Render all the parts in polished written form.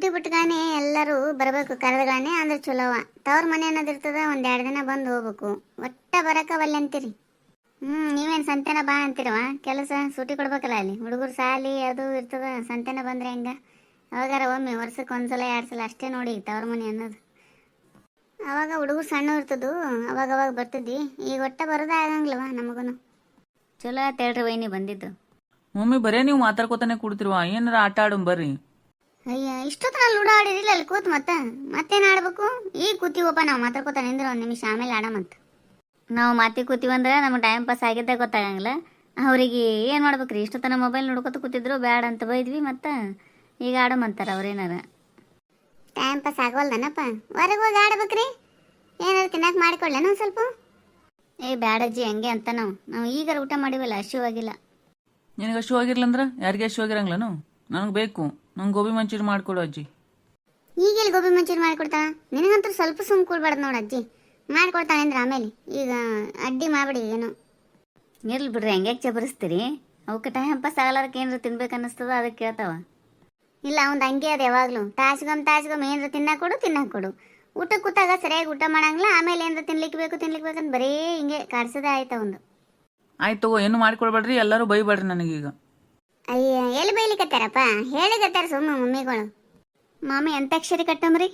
ಸೂಟಿ ಬಿಟ್ಗಾನೆ ಎಲ್ಲರೂ ಬರಬೇಕು ಕರೆದಗಾನೆ ಅಂದ್ರೆ ಚಲೋವ. ತವ್ರ ಮನೆ ಅನ್ನೋದಿರ್ತದ, ಒಂದು 2 ದಿನ ಬಂದು ಹೋಗ್ಬೇಕು. ಒಟ್ಟ ಬರಕ ಒಲ್ಲೆ ಅಂತೀರಿ. ನೀವೇನು ಸಂತೆನ ಬಾ ಅಂತೀರವ? ಕೆಲಸ ಸೂಟಿ ಕೊಡ್ಬೇಕಲ್ಲ, ಅಲ್ಲಿ ಹುಡುಗರು ಸಾಲಿ ಅದು ಇರ್ತದ. ಸಂತೆನ ಬಂದ್ರೆ ಹೆಂಗ? ಅವಾಗಾರ ಒಮ್ಮೆ ವರ್ಷಕ್ಕೆ 1 ಸಲ 2 ಸಲ ಅಷ್ಟೇ ನೋಡಿ ತವ್ರ ಮನೆ ಅನ್ನೋದು. ಅವಾಗ ಹುಡುಗರು ಸಣ್ಣ ಇರ್ತದ್ದು, ಅವಾಗ ಬರ್ತಿದ್ವಿ. ಈಗ ಒಟ್ಟ ಬರೋದೇ ಆಗಂಗಿಲ್ವ ನಮಗೂ. ಚಲೋ ಆಯ್ತು ಹೇಳ್ರಿ ವೈನಿ ಬಂದಿದ್ದು. ಮಮ್ಮಿ ಬರೇ ನೀವು ಮಾತಾಡ್ಕೋತಾನೆ ಕೂಡ್ತಿರುವ, ಏನಾರ ಆಟ ಆಡೋಣ ಬರ್ರಿ. ಅಯ್ಯ, ಇಷ್ಟೊತ್ತನ ಲೂಡೋ ಆಡಿರಿಲ್ಲ ಅಲ್ಲಿ ಕೂತ್ ಮತ್ತೇನು ಆಡ್ಬೇಕು? ಈಗ ಕೂತೀವಪ್ಪ ನಾವು ಮಾತಾಡ್ಕೋತ ನಿಂದ್ರೆ 1 ನಿಮಿಷ, ಆಮೇಲೆ ಆಡಮಂತ. ನಾವು ಮಾತಿ ಕೂತೀವಂದ್ರೆ ನಮ್ಗೆ ಟೈಮ್ ಪಾಸ್ ಆಗಿದ್ದೇ ಗೊತ್ತಾಗಂಗಿಲ್ಲ. ಅವ್ರಿಗೆ ಏನು ಮಾಡ್ಬೇಕ್ರಿ? ಇಷ್ಟೊತ್ತನ ಮೊಬೈಲ್ ನೋಡ್ಕೊತ ಕೂತಿದ್ರು, ಬ್ಯಾಡ ಅಂತ ಬೈದ್ವಿ. ಮತ್ತು ಈಗ ಆಡಮಂತಾರ ಅವ್ರೇನಾರ. ಟೈಮ್ ಪಾಸ್ ಆಗವಲ್ದನಪ್ಪ, ಹೊರಗೆ ಹೋಗಿ ಆಡ್ಬೇಕ್ರಿ. ಏನಾರು ತಿನ್ನಕ್ಕೆ ಮಾಡಿಕೊಳ್ಳೇನೋ ಒಂದು ಸ್ವಲ್ಪ? ಬ್ಯಾಡಜ್ಜಿ ಹಂಗೆ ಅಂತ ನಾವು ಈಗಾರ ಊಟ ಮಾಡಿವಲ್ಲ, ಹಸಿವಾಗಿಲ್ಲ. ನಿನಗೆ ಹಶು ಆಗಿರ್ಲಂದ್ರ ಯಾರಿಗೆ ಹಶು ಆಗಿರಂಗಿಲ್ಲನು? ನನಗೆ ಬೇಕು, ನಂಗೆ ಗೋಬಿ ಮಂಚೂರಿ ಮಾಡಿಕೊಡು ಅಜ್ಜಿ. ಈಗೆಲ್ಲಿ ಗೋಬಿ ಮಂಚೂರಿ ಮಾಡಿಕೊಡ್ತಾಳ? ನಿನಗಂತೂ ಸ್ವಲ್ಪ ಸುಮ್ಮ ಕೂಡ್ಬಾರ್ದು ನೋಡು ಅಜ್ಜಿ. ಮಾಡಿಕೊಡ್ತಾಳೆ ಅಂದ್ರೆ ಆಮೇಲೆ. ಈಗ ಅಡ್ಡಿ ಮಾಡ್ಬಿಡಿ ಏನೋ. ಇರ್ಲಿ ಬಿಡ್ರಿ, ಹೆಂಗೆ ಚಬರಿಸ್ತೀರಿ? ಅವಕ್ಕೆ ಟೈಮ್ ಪಾಸ್ ಆಗಲಾರಕ್ಕೆ ಏನಾರು ತಿನ್ಬೇಕು ಅನ್ನಿಸ್ತದ, ಅದಕ್ಕೆ ಕೇಳ್ತಾವ. ಇಲ್ಲ ಅವ್ನು ಹಂಗೆ ಅದು ಯಾವಾಗಲೂ ತಾಜ್ಗೊಮ್ಮೆ ಏನಾರು ತಿನ್ನಕ್ಕೆ ಕೊಡು. ಊಟಕ್ಕೆ ಕೂತಾಗ ಸರಿಯಾಗಿ ಊಟ ಮಾಡಂಗಿಲ್ಲ, ಆಮೇಲೆ ಏನಾರು ತಿನ್ಲಿಕ್ಕೆ ಬೇಕಂತ ಬರೀ ಹಿಂಗೆ ಕಾಡ್ಸೋದೇ ಆಯ್ತು ಒಂದು. ಆಯ್ತು ತಗೋ, ಏನು ಮಾಡಿಕೊಡ್ಬೇಡ್ರಿ, ಎಲ್ಲರೂ ಬೈಬೇಡ್ರಿ ನನಗೀಗ. ಅಯ್ಯ, ಎಲ್ಲಿ ಬೈಲಿಕತ್ತಾರಪ್ಪ? ಹೇಳಿಕತ್ತಾರ ಸುಮ್ಮ ಮಮ್ಮಿಗಳು. ಮಾಮಿ ಅಂತ್ಯಾಕ್ಷರಿ ಕಟ್ಟಮ್ರಿ?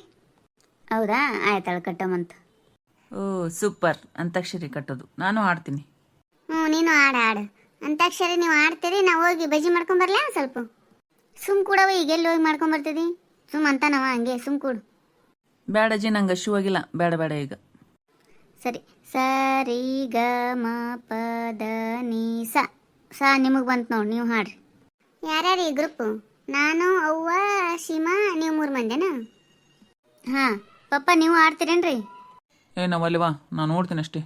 ಹೌದಾ, ಆಯ್ತಾಳ ಕಟ್ಟಮಂತ. ಓ ಸೂಪರ್, ಅಂತಾಕ್ಷರಿ ಕಟ್ಟೋದು ನಾನು ಆಡ್ತೀನಿ. ನೀನು ಆಡು. ಅಂತ್ಯಾಕ್ಷರಿ ನೀವು ಆಡ್ತೀರಿ, ನಾವು ಹೋಗಿ ಬಜ್ಜಿ ಮಾಡ್ಕೊಂಬರ್ಲಾ ಸ್ವಲ್ಪ? ಸುಮ್ ಕೂಡವ, ಈಗ ಎಲ್ಲಿ ಹೋಗಿ ಮಾಡ್ಕೊಂಬರ್ತಿದಿ? ಸುಮ್ ಅಂತಾನವ ಹಂಗೆ, ಸುಮ್ ಕೂಡು. ಬೇಡ ಅಜ್ಜಿ, ನಂಗೆ ಹಶು ಆಗಿಲ್ಲ, ಬೇಡ ಈಗ. ಸರಿ, ಸರಿ ಗ ಮ ಪ ದ ನಿ ಸ ನಿಮಗೆ ಬಂತು ನೋಡಿ, ನೀವು ಹಾಡ್ರಿ. ಯಾರ್ಯಾರು ಈ ಗ್ರೂಪು? ನಾನು, ಅವ್ವ, ಶಿಮಾ, ನೀವು 3 ಮಂದಿನಾ? ಹಾಂ, ಪಪ್ಪ ನೀವು ಆಡ್ತೀರೇನ್ರಿ? ನಾವಲ್ವಾ, ನಾನು ನೋಡ್ತೀನಿ ಅಷ್ಟೇ.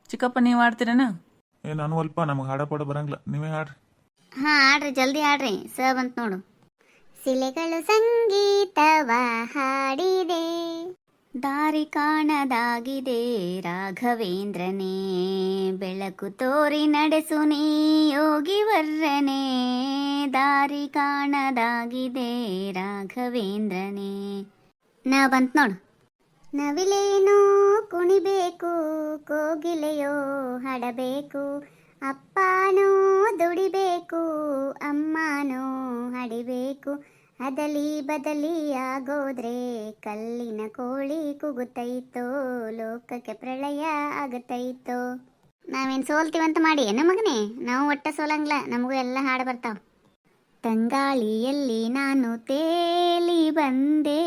ಚಿಕ್ಕಪ್ಪ ನೀವು ಆಡ್ತೀರೇನ? ನಾನು ಅಲ್ಪ, ನಮಗೆ ಹಾಡಪಾಡ ಬರಂಗಿಲ್ಲ, ನೀವೇ ಹಾಡ್ರಿ. ಹಾಂ ಆಡ್ರಿ, ಜಲ್ದಿ ಆಡ್ರಿ. ಬಂತು ನೋಡು. ಶಿಲೆಗಳು ಸಂಗೀತವ ಹಾಡಿದೆ, ದಾರಿ ಕಾಣದಾಗಿದೆ ರಾಘವೇಂದ್ರನೇ, ಬೆಳಕು ತೋರಿ ನಡೆಸು ನೀ ಯೋಗಿವರ್ರನೇ, ದಾರಿ ಕಾಣದಾಗಿದೆ ರಾಘವೇಂದ್ರನೇ. ಬಂತು ನೋಡು. ನವಿಲೇನೋ ಕುಣಿಬೇಕು, ಕೋಗಿಲೆಯೋ ಹಾಡಬೇಕು, ಅಪ್ಪನೋ ದುಡಿಬೇಕು, ಅಮ್ಮನೋ ಹಡಿಬೇಕು, ಅದಲಿ ಬದಲಿ ಆಗೋದ್ರೆ ಕಲ್ಲಿನ ಕೋಳಿ ಕೂಗುತ್ತೈತೋ, ಲೋಕಕ್ಕೆ ಪ್ರಳಯ ಆಗುತ್ತೈತೋ. ನಾವೇನು ಸೋಲ್ತೀವಂತ ಮಾಡಿ ಏನ ಮಗನೇ? ನಾವು ಒಟ್ಟ ಸೋಲಂಗಿಲ್ಲ, ನಮಗೂ ಎಲ್ಲ ಹಾಡು ಬರ್ತಾವ. ತಂಗಾಳಿಯಲ್ಲಿ ನಾನು ತೇಲಿ ಬಂದೆ,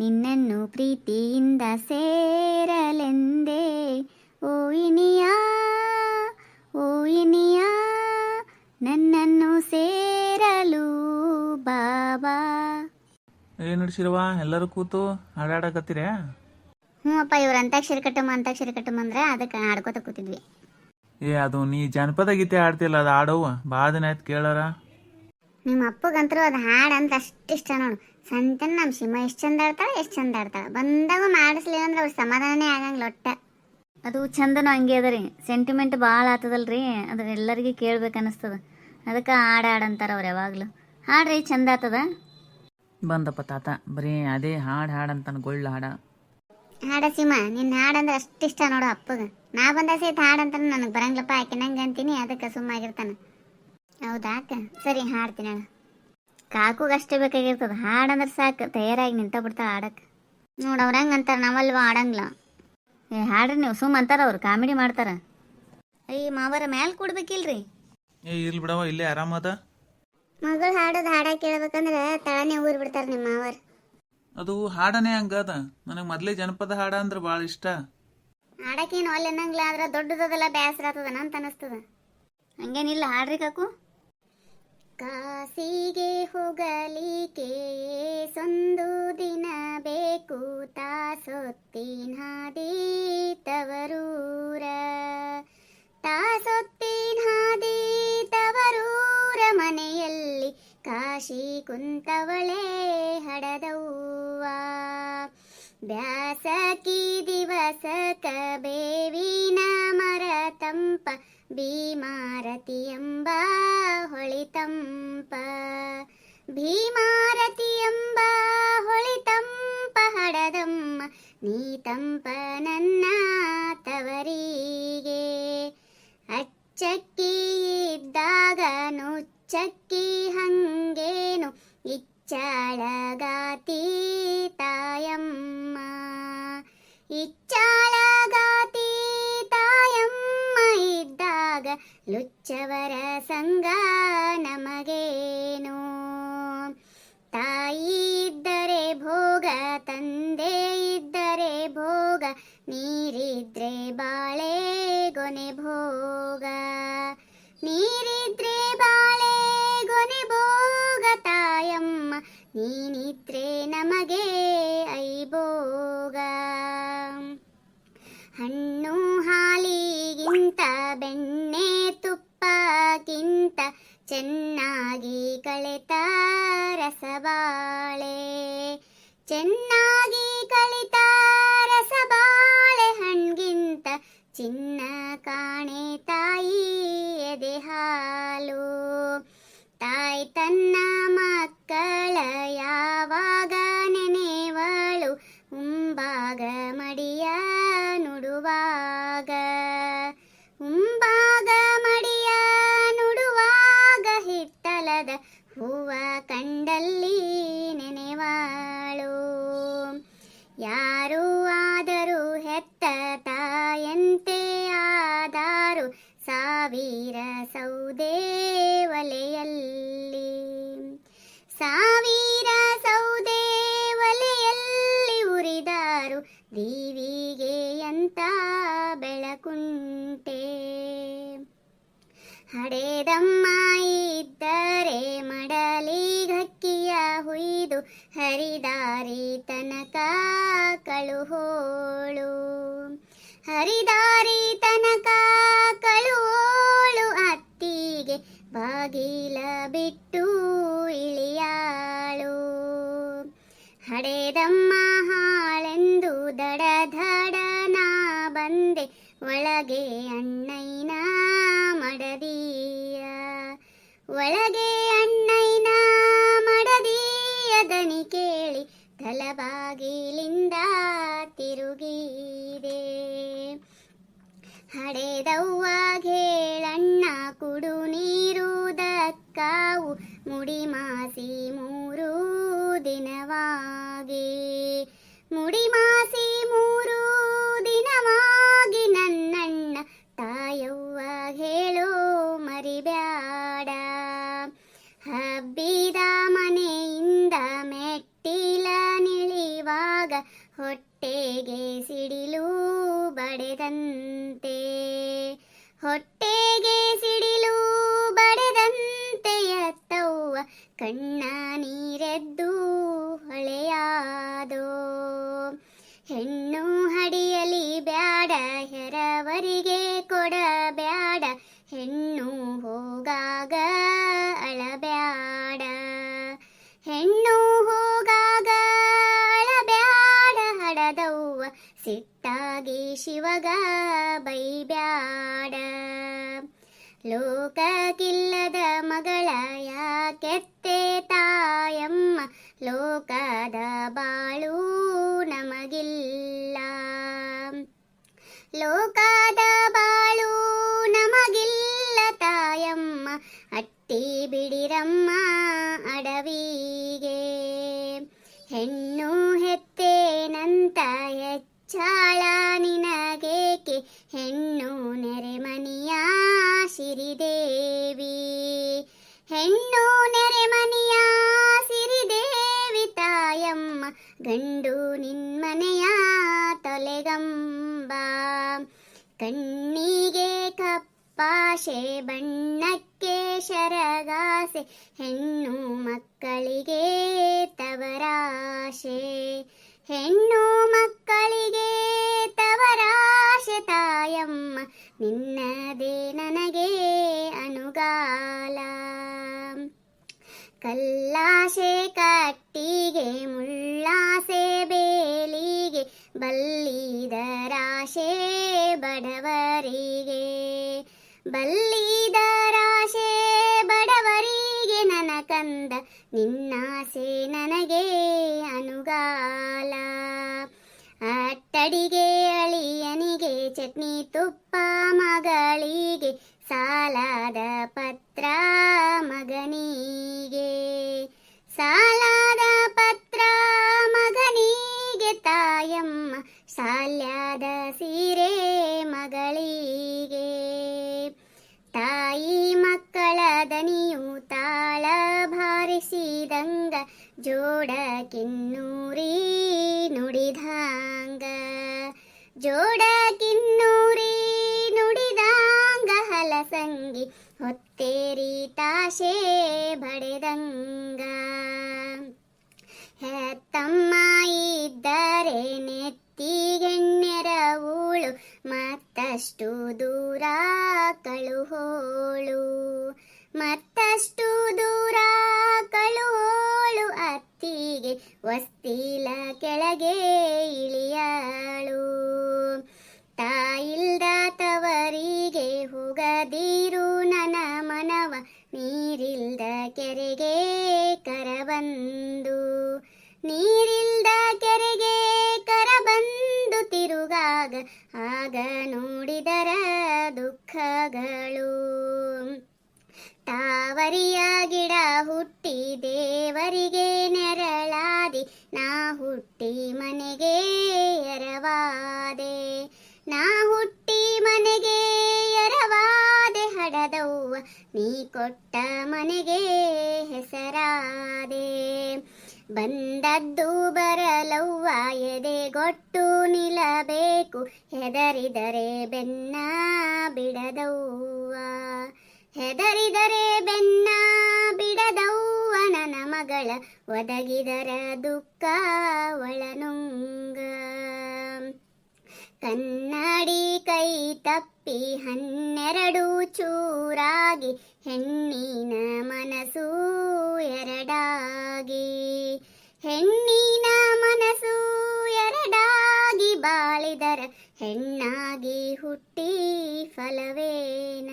ನಿನ್ನನ್ನು ಪ್ರೀತಿಯಿಂದ ಸೇರಲೆಂದೆ, ಓ ಇನಿಯ ನನ್ನನ್ನು ಸೇರಲು ಬಾಬಾ. ಏನು ನಡ್ಸಿರವ ಎಲ್ಲರೂ ಕೂತು ಹಾಡಾಡಕತ್ತೀರ? ಅಪ್ಪ, ಇವ್ರು ಅಂತಾಕ್ಷರಿ ಕಟ್ಟಮ್ಮ ಅಂದ್ರೆ ಅದಕ್ಕೆ ಆಡ್ಕೋತ ಕೂತಿದ್ವಿ. ಅದು ನೀ ಜನಪದ ಗೀತೆ ಆಡ್ತಿಲ್ಲ, ಅದು ಆಡವ್ವ, ಭಾಳ ದಿನ ಆಯ್ತು ಕೇಳಾರ. ನಿಮ್ಮ ಅಪ್ಪಗಂತರೂ ಅದು ಹಾಡು ಅಂತ ಅಷ್ಟಿಷ್ಟ ನೋಡು. ಸಂತನ ನಮ್ಮ ಶಿಮ ಎಷ್ಟು ಚಂದ ಆಡ್ತಾಳೆ. ಬಂದಾಗ ಮಾಡಿಸ್ಲಿಲ್ಲ ಅಂದ್ರೆ ಅವ್ರು ಸಮಾಧಾನನೇ ಆಗಂಗಿಲ್ಲ ಒಟ್ಟ. ಅದು ಚಂದನೂ ಹಂಗೆ ಅದ ರೀ, ಸೆಂಟಿಮೆಂಟ್ ಭಾಳ ಆತದಲ್ರಿ, ಅದ್ರ ಎಲ್ಲರಿಗೆ ಕೇಳ್ಬೇಕು ಅನ್ನಿಸ್ತದ. ಅದಕ್ಕೆ ಹಾಡಂತಾರ ಅವ್ರು ಯಾವಾಗಲೂ. ಹಾಡ್ರಿ, ಚಂದ ಆತದ. ಬಂದಪ್ಪ ತಾತ, ಬರೀ ಅದೇ ಹಾಡಂತಾನ, ಗೊಳ್ಳ ಹಾಡ ಸಿಮ, ನಿನ್ನ ಹಾಡಂದ್ರೆ ಅಷ್ಟಿಷ್ಟ ನೋಡು ಅಪ್ಪಗೆ. ನಾ ಬಂದ ಸೇತ್ ಹಾಡಂತಾನೆ ನನಗೆ ಬರಂಗಿಲ್ಲಪ್ಪ, ಆಕೆ ನಂಗೆ ಅಂತೀನಿ, ಅದಕ್ಕೆ ಸುಮ್ಮಾಗಿರ್ತಾನೆ. ಹೌದಾ ಅಕ್ಕ? ಸರಿ ಹಾಡ್ತೀನಿ ಅಣ್ಣ. ಕಾಕುಗಷ್ಟೇ ಬೇಕಾಗಿರ್ತದ ಹಾಡಂದ್ರೆ ಸಾಕು, ತಯಾರಾಗಿ ನಿಂತ ಬಿಡ್ತಾಳೆ ಆಡಕ್ಕೆ. ನೋಡು ಅವ್ರು ಹಂಗೆ ಅಂತಾರೆ, ನಾವಲ್ವ ಆಡಂಗಿಲ್ಲ. ಹಾಡ್ರಿ ನೀವು, ಸುಮ್ಮ ಅಂತಾರ ಅವ್ರು, ಕಾಮಿಡಿ ಮಾಡ್ತಾರ. ಅಯ್ಯ ಮಾವರ ಮ್ಯಾಲ ಕೊಡ್ಬೇಕಿಲ್ರಿ? ಇರ್ಲಿ ಬಿಡವ, ಇಲ್ಲೇ ಆರಾಮದ. ಮಗಳು ಹಾಡೋದು ಹಾಡ ಕೇಳ್ಬೇಕಂದ್ರೆ ತಳನೇ ಊರ್ ಬಿಡ್ತಾರ ನಿಮ್ಮ ಮಾವರ್. ಅದು ಹಾಡನೇ ಹಂಗದ, ನನಗೆ ಮೊದಲೇ ಜನಪದ ಹಾಡ ಅಂದ್ರೆ ಭಾಳ ಇಷ್ಟ. ಹಾಡಕ್ಕೇನು ಅಲ್ಲಿ ಅನ್ನಂಗಿಲ್ಲ, ಆದ್ರೆ ದೊಡ್ಡದಲ್ಲ ಬೇಸರ ಆಗ್ತದನ ಅಂತ ಅನಿಸ್ತದ. ಹಂಗೇನಿಲ್ಲ, ಹಾಡ್ರಿ ಕಾಕು. ಕಾಸಿಗೆ ಹೋಗಲಿಕ್ಕೆ ಸೊಂದು ದಿನ ಬೇಕು, ತಾಸೊತ್ತಿನ ಹಾದಿ ತವರೂರ, ತಾಸೊತ್ತಿನ ಹಾದಿ ತವರೂರ, ಮನೆಯಲ್ಲಿ ಕಾಶಿ ಕುಂತವಳೆ ಹಡದವ್ವ, ಬ್ಯಾಸಕಿ ದಿವಸಕ ಬೇವಿನ ಮರ ತಂಪ, ಭೀಮಾರತಿ ಎಂಬ ಹೊಳಿತಂಪ, ಭೀಮಾರತಿ ಎಂಬ ನೀ ತಂಪ ನನ್ನ ತವರಿಗೆ. ಅಚ್ಚಕ್ಕಿ ಇದ್ದಾಗ ನುಚ್ಚಕ್ಕಿ ಹಂಗೇನು ಇಚ್ಚಾಳಗಾತಿ ತಾಯಮ್ಮ. ಇಚ್ಚಾಳಗಾತಿ ತಾಯಮ್ಮ ಇದ್ದಾಗ ಲುಚ್ಚವರ ಸಂಗ ನಮಗೇನು. ತಾಯಿ ಇದ್ದರೆ ಭೋಗ, ತಂದೆ ಇದ್ದರೆ ಭೋಗ, ನೀರಿದ್ರೆ ಬಾಳೆ ಗೊನೆ ಭೋಗ. ನೀರಿದ್ರೆ ಬಾಳೆ ಗೊನೆ ಭೋಗ ತಾಯಮ್ಮ, ನೀನಿದ್ರೆ ನಮಗೆ ಐಭೋಗ. ಹಣ್ಣು ಹಾಲಿಗಿಂತ ಬೆಣ್ಣೆ ತುಪ್ಪಕ್ಕಿಂತ ಚೆನ್ನಾಗಿ ಕಳೆತ ರಸಬಾಳೆ. ಚೆನ್ನಾಗಿ ಕಳಿತ ರಸಬಾಳೆ ಹಣ್ಗಿಂತ ಚಿನ್ನ ಕಾಣೆ ತಾಯಿ ಎದೆ ಹಾಲು. ತಾಯಿ ತನ್ನ ಮಕ್ಕಳ ಯಾವಾಗ ನೆನೆವಳು, ಉಂಬಾಗ ಮಡಿಯ ನುಡುವಾಗ. ಉಂಬಾಗ ಮಡಿಯ ನುಡುವಾಗ ಹಿತ್ತಲದ ಹೂವ ಕಂಡಲ್ಲಿ ನೆನೆವಾಳು. ಯಾರು ಆದರೂ ಹೆತ್ತ ತಾಯಂತೆ ಆದಾರು ಸಾವಿರ ಸೌದೆ ಒಲೆಯಲ್ಲಿ. ಸಾವಿರ ಸೌದೆ ಒಲೆಯಲ್ಲಿ ಉರಿದಾರು ದೀವಿಗೆ ಅಂತ ಬೆಳಕುಂಟೆ. ಹಡೆದಮ್ಮ ಇದ್ದರೆ ಮಡಲಿಗಕ್ಕಿಯ ಹುಯ್ದು ಹರಿದಾರಿ ತನಕ ಕಳುಹೋಳು. ಹರಿದಾರಿ ತನಕ ಕಳುಹೋಳು, ಅತ್ತಿಗೆ ಬಾಗಿಲ ಬಿಟ್ಟು ಇಳಿಯಾಳು. ಹಡೆದಮ್ಮ ಹಾಳೆಂದು ದಡ ದಡನ ಬಂದೆ, ಒಳಗೆ ಅಣ್ಣಯ್ಯನ ಮಡದಿಯ. ಒಳಗೆ ಅಣ್ಣಯ್ಯನ ಮಡದಿಯ ದನಿ ಕೇಳಿ ತಲಬಾಗಿಲಿಂದ ತಿರುಗಿದೆ. ಹಡೆದವ್ವ ಹೇಳಣ್ಣ ಕುಡು ನೀರು ದಕ್ಕಾವು, ಮುಡಿ ಮಾಸಿ 3 ದಿನವಾಗಿ. ಮುಡಿ ಮಾಸಿ 3 ದಿನವಾಗಿ ನನ್ನಣ್ಣ ತಾಯವ್ವ ಹೇಳೋ ಮರಿಬ್ಯಾಡ. ಹಬ್ಬಿದ ಮನೆಯಿಂದ ಮೆಟ್ಟಿಲ ನಿಳಿವಾಗ ಹೊಟ್ಟೆಗೆ ಸಿಡಿಲು ಬಡೆದಂತೆ. ಹೊಟ್ಟೆಗೆ ಸಿಡಿಲು ಬಡೆದಂತೆ ಎತ್ತವ್ವ ಕಣ್ಣ ನೀರೆದ್ದು ಹೊಳೆಯಾದೋ. ಹೆಣ್ಣು ಹಡಿಯಲಿ ಬ್ಯಾಡ, ಹೆರವರಿಗೆ ಕೊಡಬ್ಯಾಡ, ಹೆಣ್ಣು ಹೋಗಾಗ ಅಳಬ್ಯಾಡ. ಹೆಣ್ಣು ಹೋಗಾಗ ಅಳಬ್ಯಾಡ, ಹಡದವ್ವ ಸಿಟ್ಟಾಗಿ ಶಿವಗ ಬೈಬ್ಯಾಡ. ಲೋಕಕ್ಕಿಲ್ಲದ ಮಗಳ ಯಾಕೆತ್ತೆ ತಾಯಮ್ಮ, ಲೋಕದ ಬಾಳು ನಮಗಿಲ್ಲ. ಲೋಕದ ಬಾಳು ನಮಗಿಲ್ಲ ತಾಯಮ್ಮ, ಅಟ್ಟಿ ಬಿಡಿರಮ್ಮ ಅಡವಿಗೆ. ಹೆಣ್ಣು ಹೆತ್ತೇನಂತ ಹೆಚ್ಚಾಳ ನಿನಗೇಕೆ, ಹೆಣ್ಣು ನೆರೆಮನಿಯ ಸಿರಿದೇವಿ. ಹೆಣ್ಣು ನೆರೆಮನಿಯ ಸಿರಿದೇವಿ ತಾಯಮ್ಮ, ಗಂಡು ನಿನ್ಮನೆಯ ತೊಲೆಗಂಬ. ಕಣ್ಣಿಗೆ ಕಪ್ಪಾಶೆ, ಬಣ್ಣಕ್ಕೆ ಶರಗಾಸೆ, ಹೆಣ್ಣು ಮಕ್ಕಳಿಗೆ ತವರಾಶೆ. ಹೆಣ್ಣು ಮಕ್ಕಳಿಗೆ ತವರಾಶೆ ತಾಯಮ್ಮ, ನಿನ್ನದೇ ನನಗೆ ಅನುಗಾಲ. ಕಲ್ಲಾಸೆ ಕಟ್ಟಿಗೆ, ಮುಳ್ಳಾಸೆ ಬೇಲಿಗೆ, ಬಲ್ಲಿದರಾಶೆ ಬಡವರಿಗೆ. ಬಲ್ಲಿದರಾಶೆ ಬಡವರಿಗೆ ನನ್ನ ಕಂದ, ನಿನ್ನಾಸೆ ನನಗೆ ಅನುಗಾಲ. ಅಡಿಗೆ ಅಳಿಯನಿಗೆ ಚಟ್ನಿ ತುಪ್ಪ ಮಗಳಿಗೆ ಸಾಲದ ಪತ್ರ ಮಗನಿಗೆ ಸಾಲದ ಪತ್ರ ಮಗನಿಗೆ ತಾಯಮ್ಮ ಶಾಲ್ಯದ ಸೀರೆ ಮಗಳಿಗೆ ತಾಯಿ ಮಕ್ಕಳ ದನಿಯು ತಾಳ ಭಾರಿಸಿದಂಗ ಜೋಡ ಕಿನ್ನೂರಿ ನುಡಿದಂಗ ಜೋಡ ಕಿನ್ನೂರಿ ನುಡಿದಂಗ ಹಲಸಂಗಿ ಹೊತ್ತೇರಿ ತಾಶೆ ಬಡೆದಂಗ ಹೆತ್ತಮ್ಮ ಇದ್ದರೆ ನೆತ್ತಿಗೆಣ್ಣೆರವೂಳು ಮತ್ತಷ್ಟು ದೂರ ಕಳುಹೋಳು ಮತ್ತಷ್ಟು ದೂರ ಕಳುಹೋಳು ಅತ್ತಿಗೆ ವಸ್ತಿಲ ಕೆಳಗೆ ಇಳಿಯಾಳು ತಾಯಿಲ್ದ ತವರಿಗೆ ಹೋಗದಿರು ನನ್ನ ಮನವ ನೀರಿಲ್ದ ಕೆರೆಗೆ ಕರಬಂದು ನೀರಿಲ್ದ ಕೆರೆಗೆ ಕರಬಂದು ತಿರುಗಾಗ ಆಗ ನೋಡಿದರ ದುಃಖಗಳು ತಾವರಿಯ ಗಿಡ ಹುಟ್ಟಿ ದೇವರಿಗೆ ನೆರಳಾದಿ ನಾ ಹುಟ್ಟಿ ಮನೆಗೆ ಎರವಾದೆ ನಾ ಹುಟ್ಟಿ ಮನೆಗೆ ಎರವಾದೆ ಹಡದವ್ವ ನೀ ಕೊಟ್ಟ ಮನೆಗೆ ಹೆಸರಾದೆ ಬಂದದ್ದು ಬರಲವ್ವ ಎದೆಗೊಟ್ಟು ನಿಲ್ಲಬೇಕು ಹೆದರಿದರೆ ಬೆನ್ನ ಬಿಡದವ್ವ ಹೆದರಿದರೆ ಬೆನ್ನ ಬಿಡದವ್ವ ನನ್ನ ಮಗಳ ಒದಗಿದರ ದುಃಖ ಒಳನುಂಗ ಕನ್ನಡಿ ಕೈ ತಪ್ಪಿ 12 ಚೂರಾಗಿ ಹೆಣ್ಣಿನ ಮನಸ್ಸು ಎರಡಾಗಿ ಹೆಣ್ಣಿನ ಮನಸ್ಸು ಎರಡಾಗಿ ಬಾಳಿದರ ಹೆಣ್ಣಾಗಿ ಹುಟ್ಟಿ ಫಲವೇನ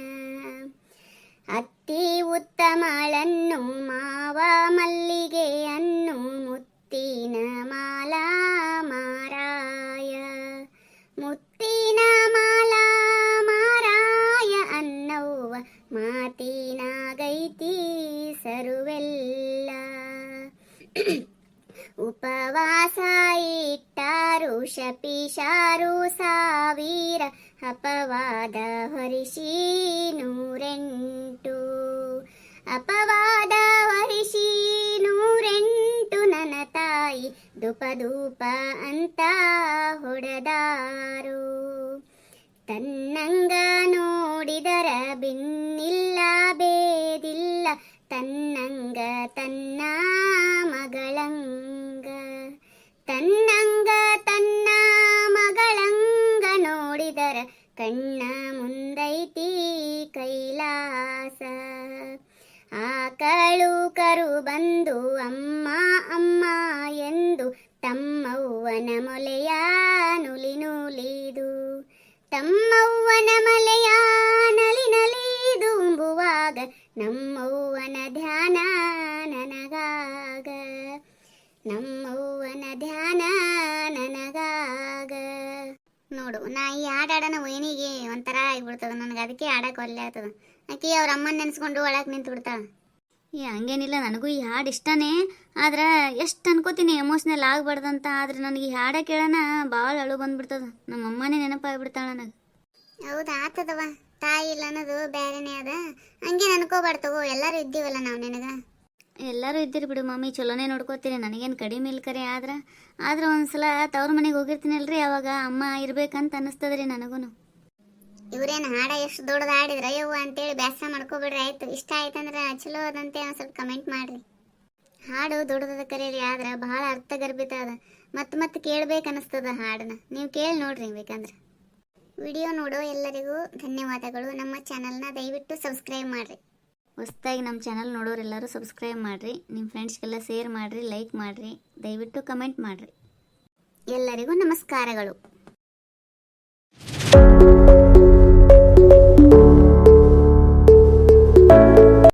ಅತ್ತಿ ಉತ್ತಮಳನ್ನು ಮಾವ ಮಲ್ಲಿಗೆಯನ್ನು ಮುತ್ತಿನ ಮಾಲಾ ಮಾರಾಯ ಮುತ್ತಿನ ಮಾಲಾ ಮಾರಾಯ ಅನ್ನವ್ವ ಮಾತಿನಾಗೈತಿ ಸರುವೆಲ್ಲ ಉಪವಾಸ ಇಟ್ಟಾರು ಶಪಿಶಾರು ಸಾವಿರ ಅಪವಾದ ಹೊರಿಸಿ 108 ಅಪವಾದ ಹೊರಿಸಿ 108 ನನ್ನ ತಾಯಿ ಧೂಪ ಅಂತ ಹೊಡೆದಾರು ತನ್ನಂಗ ನೋಡಿದರ ಬಿನ್ನಿಲ್ಲ ಬೇದಿಲ್ಲ ತನ್ನಂಗ ತನ್ನ ಮಗಳಂಗ ತನ್ನಂಗ ತನ್ನ ಮಗಳಂಗ ನೋಡಿದರ ಕಣ್ಣ ಮುಂದೈತಿ ಕೈಲಾಸ ಆಕಳು ಕರು ಬಂದು ಅಮ್ಮ ಅಮ್ಮ ಎಂದು ತಮ್ಮವ್ವನ ಮೊಲೆಯ ನುಲಿ ನುಲಿದು ತಮ್ಮವ್ವನ ಮಲೆಯ ನಲಿ ನಲಿದು ಉಂಬುವಾಗ ನಮ್ಮವ್ವನ ಧ್ಯಾನ ನನಗಾಗ ನಮ್ಮವ್ವನ ಧ್ಯಾನ ನನಗಾಗ ನೋಡು ನಾ ಈ ಹಾಡಾಡನ ವೈನಿಗೆ ಒಂಥರ ಆಗಿಬಿಡ್ತದ ನನಗೆ ಅದಕ್ಕೆ ಆಡಕ್ಕೆ ಒಲ್ಲೆ ಆಗ್ತದ ಆಕೆ ಅವ್ರ ಅಮ್ಮನ ನೆನೆಸ್ಕೊಂಡು ಒಳಗೆ ನಿಂತು ಬಿಡ್ತಾಳ ಹಂಗೇನಿಲ್ಲ ನನಗೂ ಈ ಹಾಡು ಇಷ್ಟನೇ ಆದ್ರೆ ಎಷ್ಟು ಅನ್ಕೋತೀನಿ ಎಮೋಷ್ನಲ್ ಆಗ್ಬಾರ್ದಂತ ಆದ್ರೆ ನನಗೆ ಈ ಹಾಡ ಕೇಳೋಣ ಭಾಳ ಅಳು ಬಂದ್ಬಿಡ್ತದ ನಮ್ಮ ಅಮ್ಮನೇ ನೆನಪಾಗ್ಬಿಡ್ತಾಳ ನನಗೆ ಹೌದಾ ಆತದವ ತಾಯಿ ಇಲ್ಲ ಅನ್ನೋದು ಬೇರೆನೇ ಅದ ಹಂಗೆ ಅನ್ಕೋಬಾರ್ದವು ಎಲ್ಲರೂ ಇದ್ದೀವಲ್ಲ ನಾವು ನಿನಗೆ ಎಲ್ಲರೂ ಇದ್ದೀರಿ ಬಿಡು ಮಮ್ಮಿ ಚಲೋನೇ ನೋಡ್ಕೋತೀರಿ ನನಗೇನು ಕಡಿಮೆ ಇಲ್ಲ ಕರೆ ಆದ್ರೆ ಒಂದ್ಸಲ ತವ್ರ ಮನೆಗೆ ಹೋಗಿರ್ತೀನಲ್ರಿ ಅವಾಗ ಅಮ್ಮ ಇರ್ಬೇಕಂತ ಅನ್ನಿಸ್ತದ್ರಿ ನನಗೂ ಇವ್ರೇನು ಹಾಡ ಎಷ್ಟು ದೊಡ್ಡದು ಹಾಡಿದ್ರ ಯವ್ವ ಅಂತೇಳಿ ಬೇಸರ ಮಾಡ್ಕೋಬಿಡ್ರಿ ಆಯ್ತು ಇಷ್ಟ ಆಯ್ತಂದ್ರೆ ಚಲೋ ಅದಂತೆ ಒಂದು ಸ್ವಲ್ಪ ಕಮೆಂಟ್ ಮಾಡ್ರಿ ಹಾಡು ದೊಡ್ಡದ ಕರೀರಿ ಆದ್ರೆ ಭಾಳ ಅರ್ಥಗರ್ಭಿತ ಅದ ಮತ್ತೆ ಕೇಳ್ಬೇಕು ಅನಿಸ್ತದ ಹಾಡನ್ನ ನೀವು ಕೇಳಿ ನೋಡ್ರಿ ಬೇಕಂದ್ರೆ ವಿಡಿಯೋ ನೋಡೋ ಎಲ್ಲರಿಗೂ ಧನ್ಯವಾದಗಳು ನಮ್ಮ ಚಾನಲ್ನ ದಯವಿಟ್ಟು ಸಬ್ಸ್ಕ್ರೈಬ್ ಮಾಡಿರಿ ಹೊಸದಾಗಿ ನಮ್ಮ ಚಾನಲ್ ನೋಡೋರೆಲ್ಲರೂ ಸಬ್ಸ್ಕ್ರೈಬ್ ಮಾಡಿರಿ ನಿಮ್ಮ ಫ್ರೆಂಡ್ಸ್ಗೆಲ್ಲ ಶೇರ್ ಮಾಡಿರಿ ಲೈಕ್ ಮಾಡಿರಿ ದಯವಿಟ್ಟು ಕಮೆಂಟ್ ಮಾಡಿರಿ ಎಲ್ಲರಿಗೂ ನಮಸ್ಕಾರಗಳು.